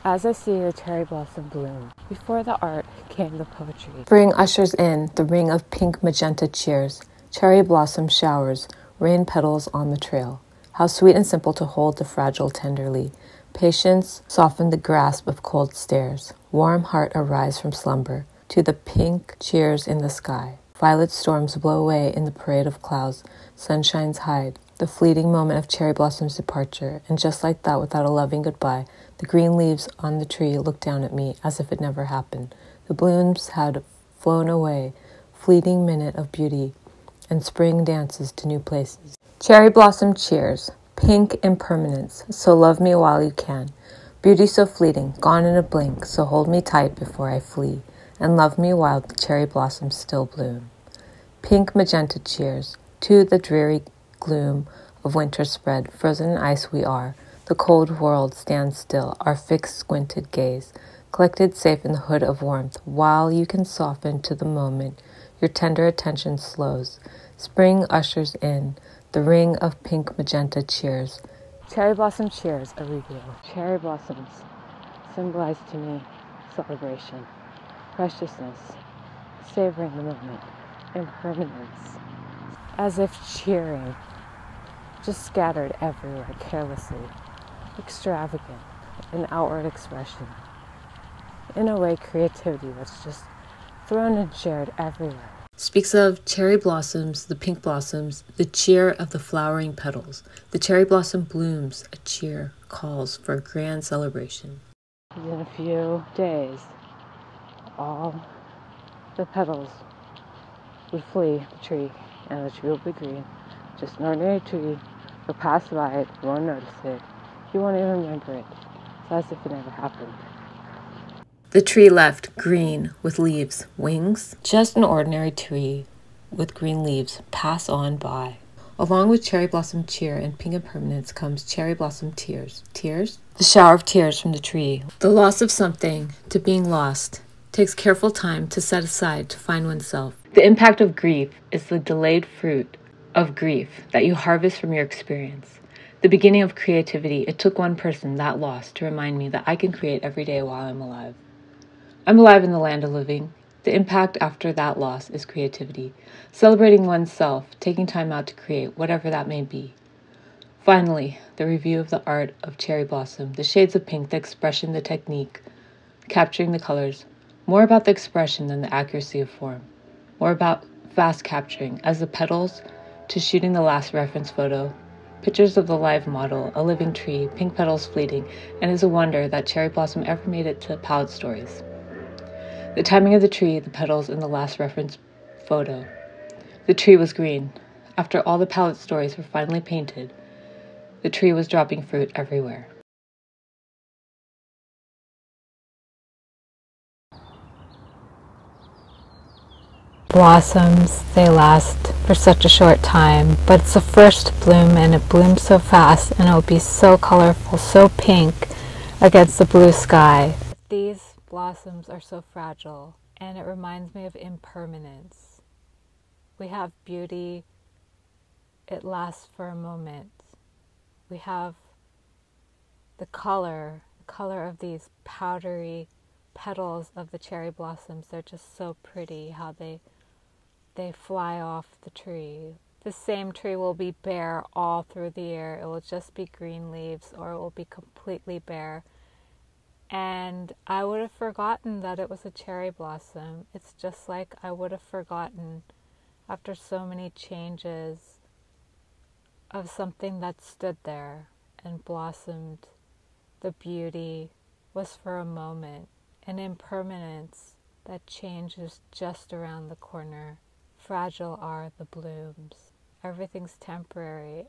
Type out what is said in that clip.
As I see the cherry blossom bloom, before the art came the poetry. Spring ushers in the ring of pink magenta cheers, cherry blossom showers, rain petals on the trail. How sweet and simple to hold the fragile tenderly. Patience soften the grasp of cold stares. Warm heart arise from slumber to the pink cheers in the sky. Violet storms blow away in the parade of clouds. Sunshines hide the fleeting moment of cherry blossom's departure, and just like that, without a loving goodbye, the green leaves on the tree looked down at me as if it never happened. The blooms had flown away, fleeting minute of beauty, and spring dances to new places. Cherry blossom cheers, pink impermanence, so love me while you can. Beauty so fleeting, gone in a blink, so hold me tight before I flee, and love me while the cherry blossoms still bloom. Pink magenta cheers, to the dreary gloom of winter spread, frozen in ice we are. The cold world stands still, our fixed squinted gaze, collected safe in the hood of warmth, while you can soften to the moment, your tender attention slows. Spring ushers in, the ring of pink magenta cheers. Cherry blossom cheers a reveal. Cherry blossoms symbolize to me celebration, preciousness, savoring the moment, impermanence, as if cheering, just scattered everywhere carelessly, extravagant, an outward expression. In a way, creativity that's just thrown and shared everywhere. Speaks of cherry blossoms, the pink blossoms, the cheer of the flowering petals. The cherry blossom blooms, a cheer calls for a grand celebration. In a few days, all the petals would flee the tree, and the tree will be green. Just an ordinary tree. You'll pass by it, you won't notice it, you won't even remember it. It's as if it never happened. The tree left green with leaves, wings. Just an ordinary tree with green leaves pass on by. Along with cherry blossom cheer and pink impermanence comes cherry blossom tears. Tears? The shower of tears from the tree. The loss of something to being lost takes careful time to set aside to find oneself. The impact of grief is the delayed fruit of grief that you harvest from your experience. The beginning of creativity, it took one person, that loss, to remind me that I can create every day while I'm alive. I'm alive in the land of living. The impact after that loss is creativity, celebrating oneself, taking time out to create, whatever that may be. Finally, the review of the art of cherry blossom, the shades of pink, the expression, the technique, capturing the colors, more about the expression than the accuracy of form, more about fast capturing, as the petals to shooting the last reference photo, pictures of the live model, a living tree, pink petals fleeting, and it's a wonder that cherry blossom ever made it to palette stories. The timing of the tree, the petals, and the last reference photo. The tree was green. After all the palette stories were finally painted, the tree was dropping fruit everywhere. Blossoms, they last for such a short time, but it's the first bloom and it blooms so fast and it'll be so colorful, so pink against the blue sky. These blossoms are so fragile and it reminds me of impermanence. We have beauty, it lasts for a moment. We have the color of these powdery petals of the cherry blossoms. They're just so pretty how they fly off the tree. The same tree will be bare all through the year. It will just be green leaves or it will be completely bare. And I would have forgotten that it was a cherry blossom. It's just like I would have forgotten after so many changes of something that stood there and blossomed. The beauty was for a moment, an impermanence that changes just around the corner. Fragile are the blooms. Everything's temporary.